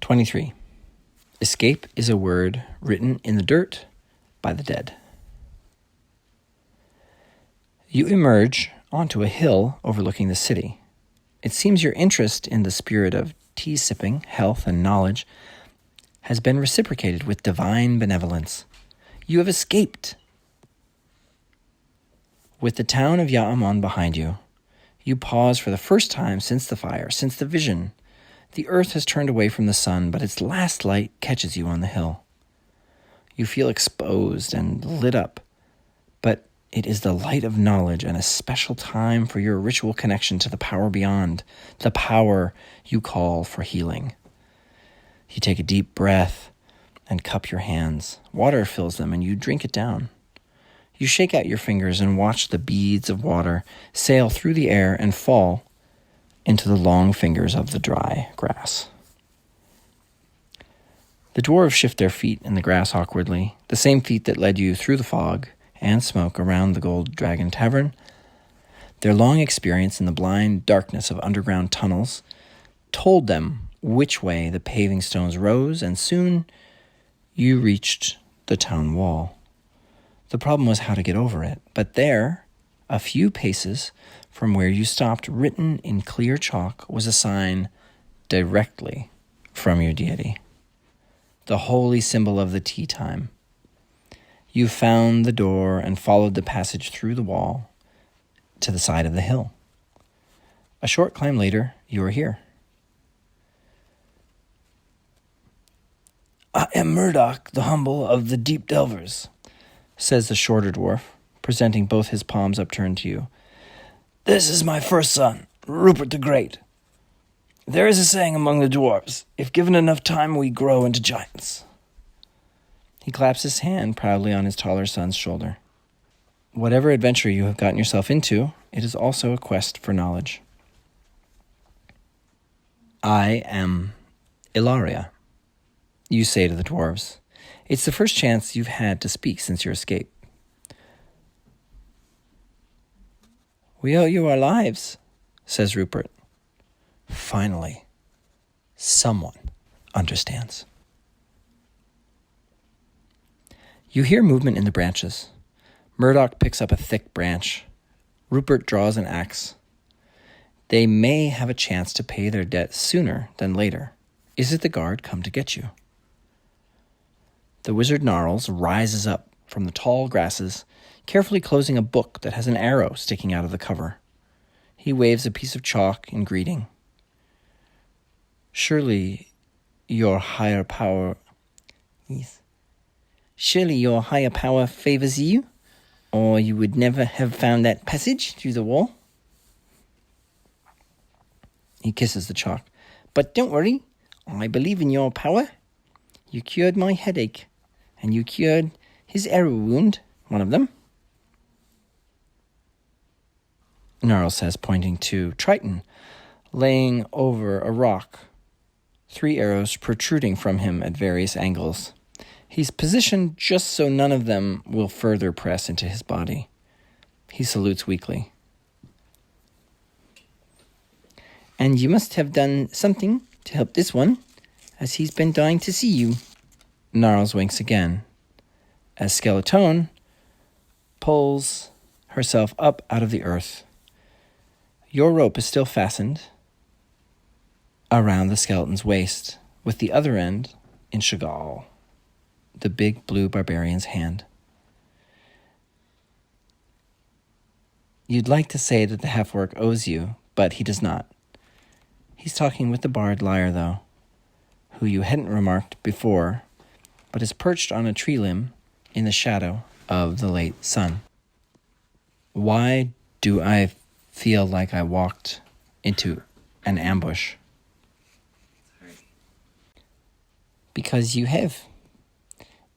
23. Escape is a word written in the dirt by the dead. You emerge onto a hill overlooking the city. It seems your interest in the spirit of tea-sipping, health, and knowledge has been reciprocated with divine benevolence. You have escaped. With the town of Ya'aman behind you, you pause for the first time since the fire, since the vision. The earth has turned away from the sun, but its last light catches you on the hill. You feel exposed and lit up, but it is the light of knowledge and a special time for your ritual connection to the power beyond, the power you call for healing. You take a deep breath and cup your hands. Water fills them and you drink it down. You shake out your fingers and watch the beads of water sail through the air and fall into the long fingers of the dry grass. The dwarves shift their feet in the grass awkwardly, the same feet that led you through the fog and smoke around the Gold Dragon Tavern. Their long experience in the blind darkness of underground tunnels told them which way the paving stones rose, and soon you reached the town wall. The problem was how to get over it, but there, a few paces from where you stopped, written in clear chalk, was a sign directly from your deity, the holy symbol of the tea time. You found the door and followed the passage through the wall to the side of the hill. A short climb later, you are here. "I am Murdoch, the humble of the deep delvers," says the shorter dwarf, presenting both his palms upturned to you. "This is my first son, Rupert the Great. There is a saying among the dwarves, if given enough time, we grow into giants." He claps his hand proudly on his taller son's shoulder. Whatever adventure you have gotten yourself into, it is also a quest for knowledge. "I am Ilaria," you say to the dwarves. It's the first chance you've had to speak since your escape. "We owe you our lives," says Rupert. Finally, someone understands. You hear movement in the branches. Murdoch picks up a thick branch. Rupert draws an axe. They may have a chance to pay their debt sooner than later. Is it the guard come to get you? The wizard Gnarls rises up from the tall grasses, carefully closing a book that has an arrow sticking out of the cover. He waves a piece of chalk in greeting. Surely your higher power favors you, or you would never have found that passage through the wall." He kisses the chalk. "But don't worry, I believe in your power. You cured my headache, and you cured his arrow wound, one of them." Gnarl says, pointing to Triton, laying over a rock, 3 arrows protruding from him at various angles. He's positioned just so none of them will further press into his body. He salutes weakly. "And you must have done something to help this one, as he's been dying to see you." Gnarls winks again, as Skeleton pulls herself up out of the earth. Your rope is still fastened around the skeleton's waist, with the other end in Chagall, the big blue barbarian's hand. You'd like to say that the half-orc owes you, but he does not. He's talking with the bard Lyre, though, who you hadn't remarked before, but is perched on a tree limb in the shadow of the late sun. "Why do I feel like I walked into an ambush?" "Because you have.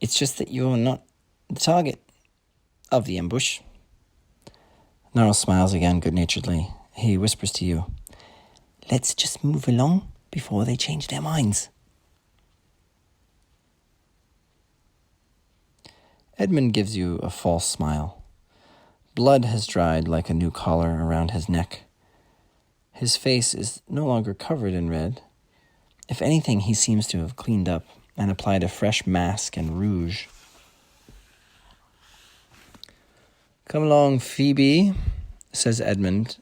It's just that you're not the target of the ambush." Gnarl smiles again good-naturedly. He whispers to you, "Let's just move along before they change their minds." Edmund gives you a false smile. Blood has dried like a new collar around his neck. His face is no longer covered in red. If anything, he seems to have cleaned up and applied a fresh mask and rouge. "Come along, Phoebe," says Edmund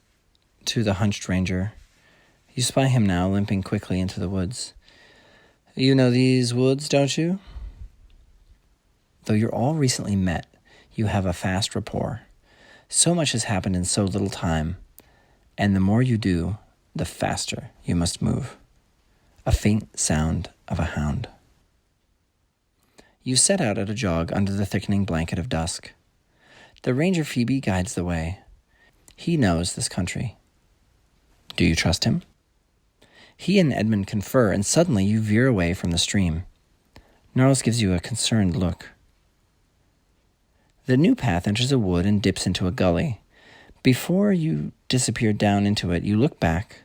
to the hunched ranger. You spy him now, limping quickly into the woods. "You know these woods, don't you?" Though you're all recently met, you have a fast rapport. So much has happened in so little time, and the more you do, the faster you must move. A faint sound of a hound. You set out at a jog under the thickening blanket of dusk. The ranger Phoebe guides the way. He knows this country. Do you trust him? He and Edmund confer, and suddenly you veer away from the stream. Gnarls gives you a concerned look. The new path enters a wood and dips into a gully. Before you disappear down into it, you look back.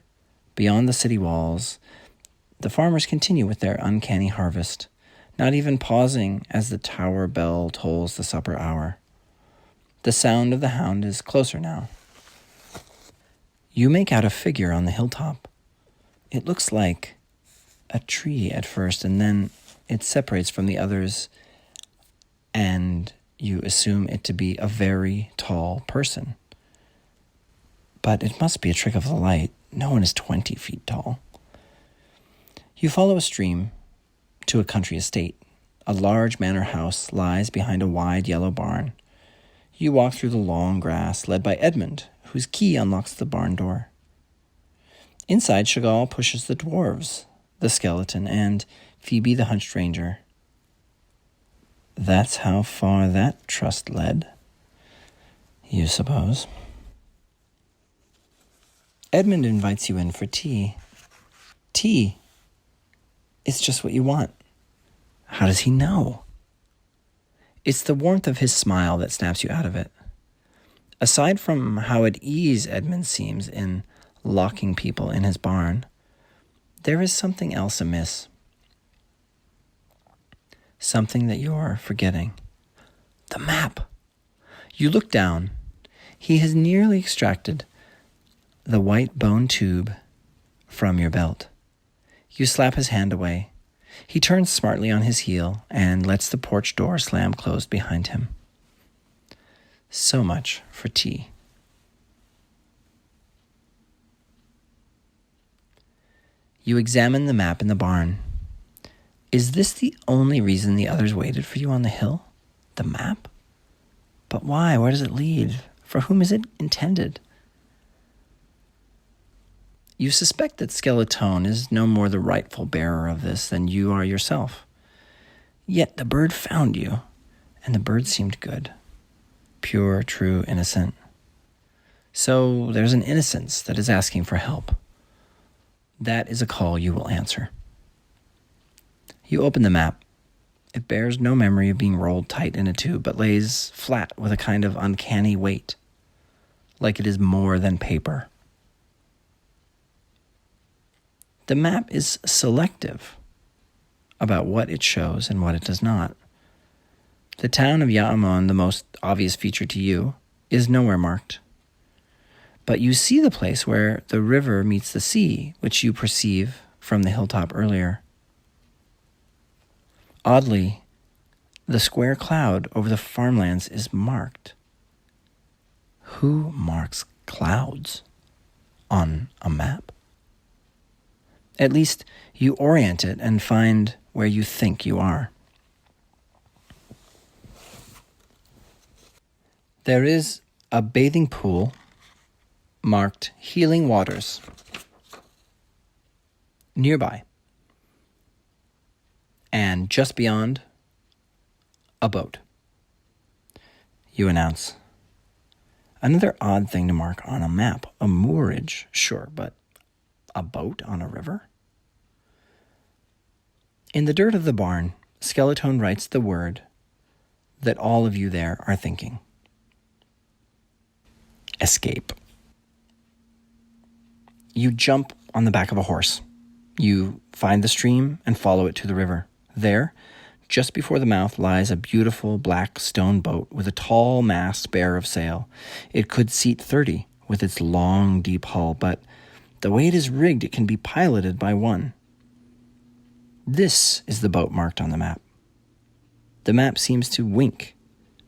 Beyond the city walls, the farmers continue with their uncanny harvest, not even pausing as the tower bell tolls the supper hour. The sound of the hound is closer now. You make out a figure on the hilltop. It looks like a tree at first, and then it separates from the others, and you assume it to be a very tall person. But it must be a trick of the light. No one is 20 feet tall. You follow a stream to a country estate. A large manor house lies behind a wide yellow barn. You walk through the long grass, led by Edmund, whose key unlocks the barn door. Inside, Chagall pushes the dwarves, the skeleton, and Phoebe the hunched ranger. That's how far that trust led, you suppose. Edmund invites you in for tea. Tea. It's just what you want. How does he know? It's the warmth of his smile that snaps you out of it. Aside from how at ease Edmund seems in locking people in his barn, there is something else amiss. Something that you're forgetting. The map. You look down. He has nearly extracted the white bone tube from your belt. You slap his hand away. He turns smartly on his heel and lets the porch door slam closed behind him. So much for tea. You examine the map in the barn. Is this the only reason the others waited for you on the hill? The map? But why? Where does it lead? For whom is it intended? You suspect that Skeleton is no more the rightful bearer of this than you are yourself. Yet the bird found you, and the bird seemed good. Pure, true, innocent. So there's an innocence that is asking for help. That is a call you will answer. You open the map. It bears no memory of being rolled tight in a tube, but lays flat with a kind of uncanny weight, like it is more than paper. The map is selective about what it shows and what it does not. The town of Yaamon, the most obvious feature to you, is nowhere marked. But you see the place where the river meets the sea, which you perceive from the hilltop earlier. Oddly, the square cloud over the farmlands is marked. Who marks clouds on a map? At least you orient it and find where you think you are. There is a bathing pool marked Healing Waters nearby. And just beyond, a boat. You announce. Another odd thing to mark on a map. A moorage, sure, but a boat on a river? In the dirt of the barn, Skeleton writes the word that all of you there are thinking. Escape. You jump on the back of a horse. You find the stream and follow it to the river. There, just before the mouth, lies a beautiful black stone boat with a tall mast bare of sail. It could seat 30 with its long, deep hull, but the way it is rigged, it can be piloted by one. This is the boat marked on the map. The map seems to wink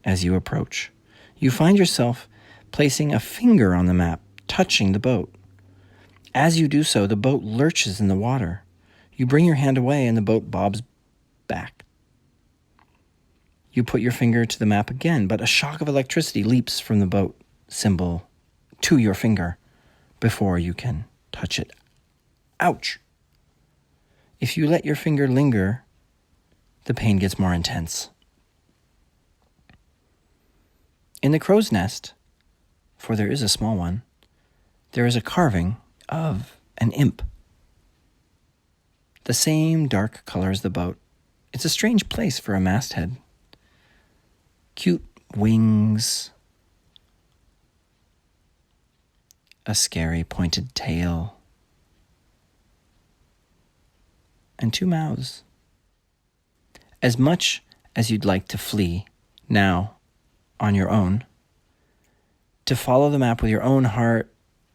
as you approach. You find yourself placing a finger on the map, touching the boat. As you do so, the boat lurches in the water. You bring your hand away and the boat bobs back. You put your finger to the map again, but a shock of electricity leaps from the boat symbol to your finger before you can touch it. Ouch! If you let your finger linger, the pain gets more intense. In the crow's nest, for there is a small one, there is a carving of an imp. The same dark color as the boat. It's a strange place for a masthead. Cute wings, a scary pointed tail, and 2 mouths. As much as you'd like to flee now on your own, to follow the map with your own heart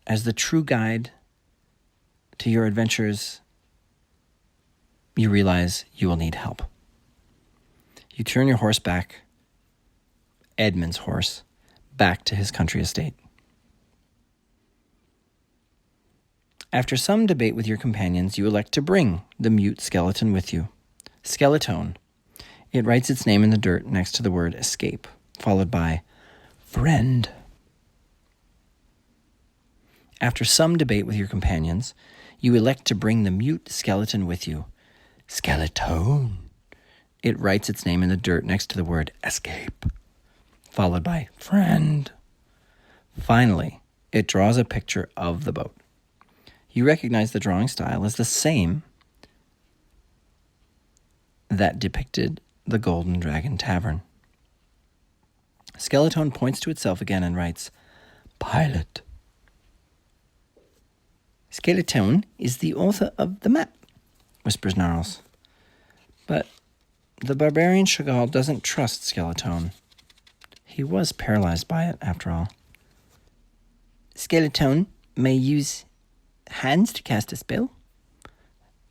as the true guide to your adventures, you realize you will need help. You turn your horse back, Edmund's horse, back to his country estate. After some debate with your companions, you elect to bring the mute skeleton with you. Skeletone. It writes its name in the dirt next to the word escape, followed by friend. After some debate with your companions, you elect to bring the mute skeleton with you. Skeletone. It writes its name in the dirt next to the word escape, followed by friend. Finally, it draws a picture of the boat. You recognize the drawing style as the same that depicted the Golden Dragon Tavern. Skeletone points to itself again and writes, pilot. Skeletone is the author of the map, whispers Gnarls. But the barbarian Chagall doesn't trust Skeletone. He was paralyzed by it, after all. Skeletone may use hands to cast a spell.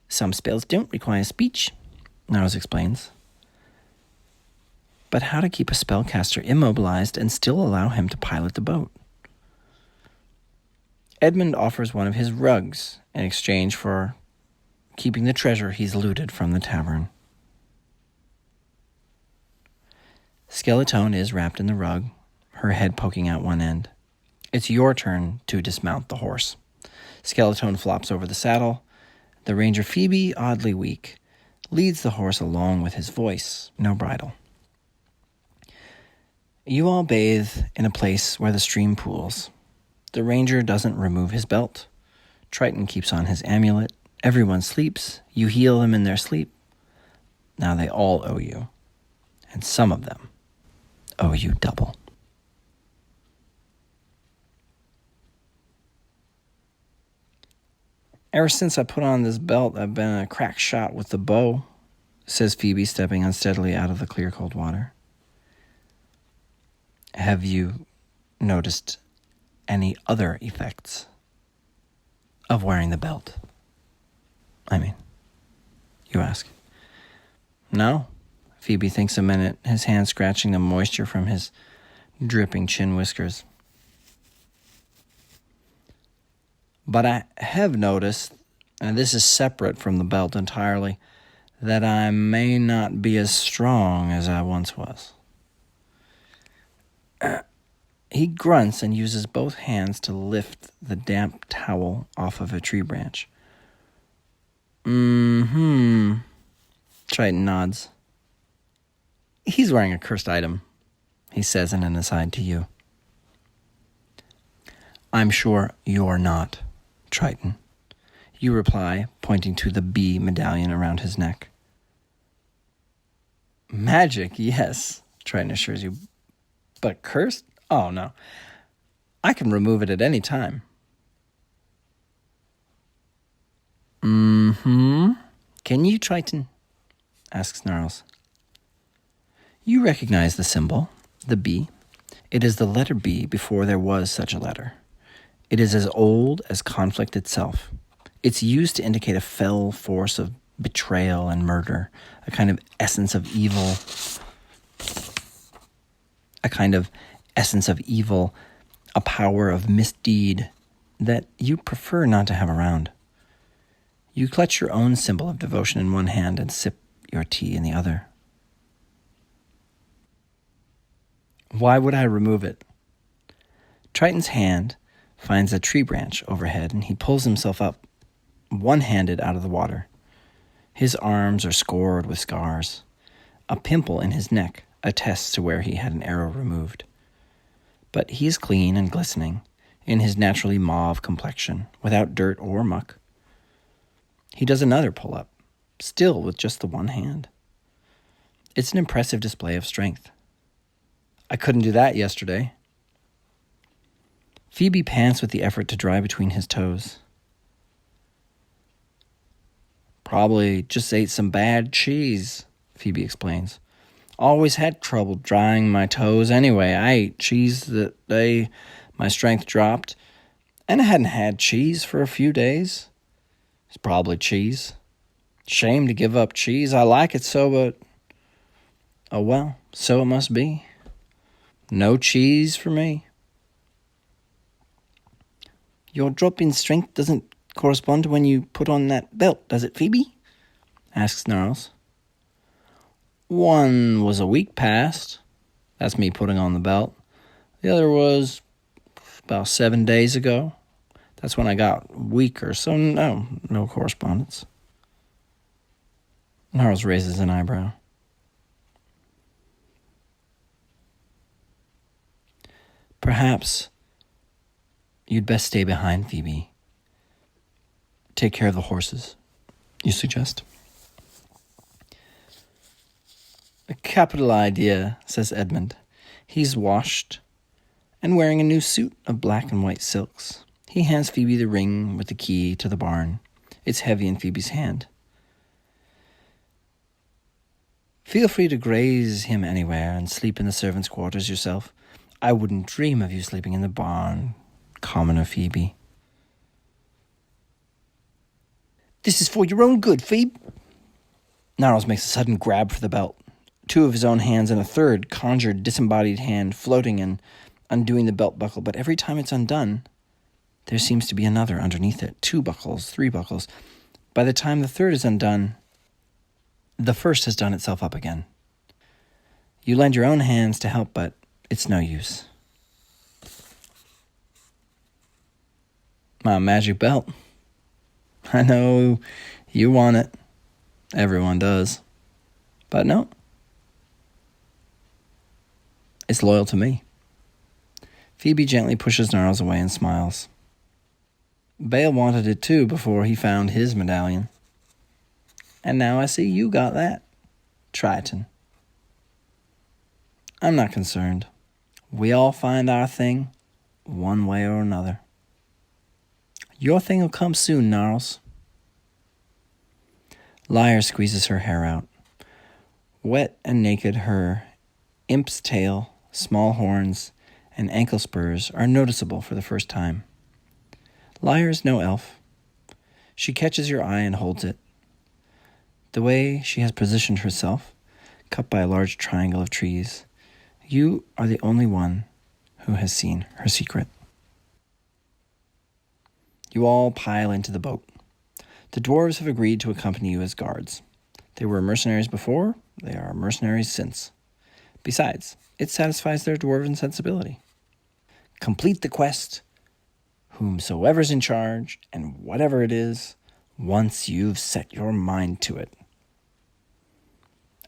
Some spells don't require speech, Gnarls explains. But how to keep a spellcaster immobilized and still allow him to pilot the boat? Edmund offers one of his rugs in exchange for keeping the treasure he's looted from the tavern. Skeletone is wrapped in the rug, her head poking out one end. It's your turn to dismount the horse. Skeletone flops over the saddle. The ranger Phoebe, oddly weak, leads the horse along with his voice, no bridle. You all bathe in a place where the stream pools. The ranger doesn't remove his belt. Triton keeps on his amulet. Everyone sleeps. You heal them in their sleep. Now they all owe you. And some of them owe you double. Ever since I put on this belt, I've been a crack shot with the bow, says Phoebe, stepping unsteadily out of the clear, cold water. Have you noticed any other effects of wearing the belt? I mean, you ask. No? Phoebe thinks a minute, his hand scratching the moisture from his dripping chin whiskers. But I have noticed, and this is separate from the belt entirely, that I may not be as strong as I once was. He grunts and uses both hands to lift the damp towel off of a tree branch. Triton nods. He's wearing a cursed item, he says in an aside to you. I'm sure you're not, Triton. You reply, pointing to the bee medallion around his neck. Magic, yes, Triton assures you. But cursed? Oh, no. I can remove it at any time. Can you, Triton? Asks Gnarls. You recognize the symbol, the B. It is the letter B before there was such a letter. It is as old as conflict itself. It's used to indicate a fell force of betrayal and murder, a kind of essence of evil, a power of misdeed that you prefer not to have around. You clutch your own symbol of devotion in one hand and sip your tea in the other. Why would I remove it? Triton's hand finds a tree branch overhead, and he pulls himself up, one-handed out of the water. His arms are scored with scars. A pimple in his neck attests to where he had an arrow removed. But he is clean and glistening, in his naturally mauve complexion, without dirt or muck. He does another pull-up, still with just the one hand. It's an impressive display of strength. I couldn't do that yesterday. Phoebe pants with the effort to dry between his toes. Probably just ate some bad cheese, Phoebe explains. Always had trouble drying my toes anyway. I ate cheese that day my strength dropped, and I hadn't had cheese for a few days. It's probably cheese. Shame to give up cheese. I like it so, but oh well, so it must be. No cheese for me. Your drop in strength doesn't correspond to when you put on that belt, does it, Phoebe? Asks Gnarls. One was a week past. That's me putting on the belt. The other was about 7 days ago. That's when I got weaker, so no correspondence. Gnarls raises an eyebrow. Perhaps you'd best stay behind, Phoebe. Take care of the horses, you suggest? A capital idea, says Edmund. He's washed and wearing a new suit of black and white silks. He hands Phoebe the ring with the key to the barn. It's heavy in Phoebe's hand. Feel free to graze him anywhere and sleep in the servants' quarters yourself. I wouldn't dream of you sleeping in the barn, commoner Phoebe. This is for your own good, Phoebe. Gnarls makes a sudden grab for the belt. Two of his own hands and a third conjured disembodied hand floating and undoing the belt buckle, but every time it's undone, there seems to be another underneath it. 2 buckles, 3 buckles. By the time the third is undone, the first has done itself up again. You lend your own hands to help, but it's no use. My magic belt. I know you want it. Everyone does. But no. It's loyal to me. Phoebe gently pushes Gnarls away and smiles. Bale wanted it too before he found his medallion. And now I see you got that, Triton. I'm not concerned. We all find our thing, one way or another. Your thing will come soon, Gnarls. Lyre squeezes her hair out. Wet and naked, her imp's tail, small horns, and ankle spurs are noticeable for the first time. Lyre's no elf. She catches your eye and holds it. The way she has positioned herself, cut by a large triangle of trees, you are the only one who has seen her secret. You all pile into the boat. The dwarves have agreed to accompany you as guards. They were mercenaries before, they are mercenaries since. Besides, it satisfies their dwarven sensibility. Complete the quest, whomsoever's in charge, and whatever it is, once you've set your mind to it.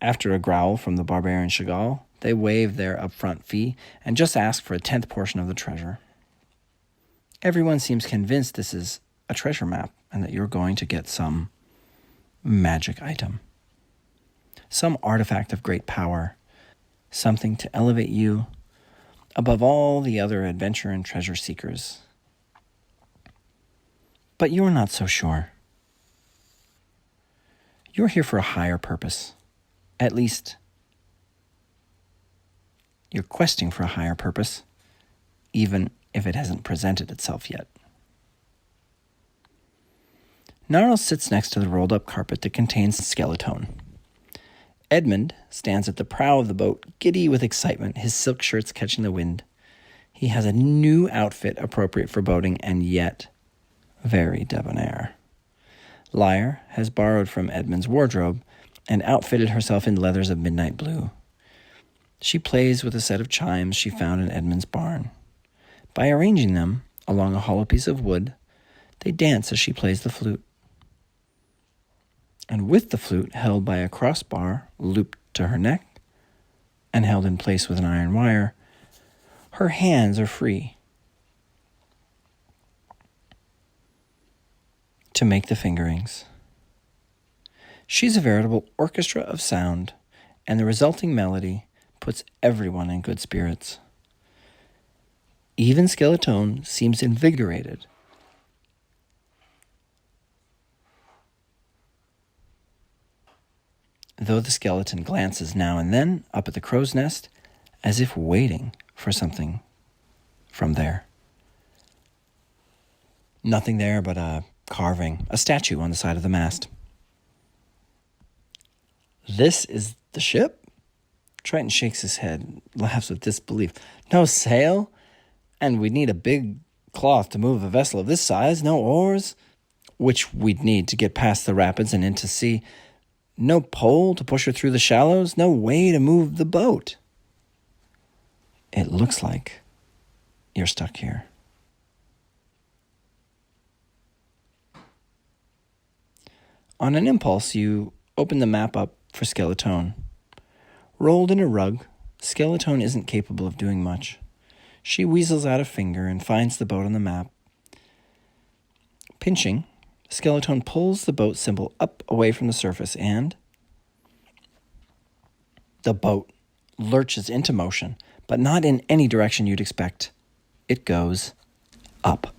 After a growl from the barbarian Chagall, they waive their upfront fee and just ask for a 10th portion of the treasure. Everyone seems convinced this is a treasure map and that you're going to get some magic item. Some artifact of great power, something to elevate you above all the other adventure and treasure seekers. But you're not so sure. You're here for a higher purpose. At least, you're questing for a higher purpose, even if it hasn't presented itself yet. Gnarls sits next to the rolled-up carpet that contains Skeleton. Edmund stands at the prow of the boat, giddy with excitement, his silk shirts catching the wind. He has a new outfit appropriate for boating and yet very debonair. Lyre has borrowed from Edmund's wardrobe and outfitted herself in leathers of midnight blue. She plays with a set of chimes she found in Edmund's barn. By arranging them along a hollow piece of wood, they dance as she plays the flute. And with the flute held by a crossbar looped to her neck and held in place with an iron wire, her hands are free to make the fingerings. She's a veritable orchestra of sound, and the resulting melody puts everyone in good spirits. Even Skeleton seems invigorated. Though the skeleton glances now and then up at the crow's nest as if waiting for something from there. Nothing there but a carving, a statue on the side of the mast. This is the ship? Triton shakes his head, laughs with disbelief. No sail? And we'd need a big cloth to move a vessel of this size, no oars, which we'd need to get past the rapids and into sea. No pole to push her through the shallows, no way to move the boat. It looks like you're stuck here. On an impulse, you open the map up for Skeleton. Rolled in a rug, Skeleton isn't capable of doing much. She weasels out a finger and finds the boat on the map. Pinching, Skeleton pulls the boat symbol up away from the surface and the boat lurches into motion, but not in any direction you'd expect. It goes up.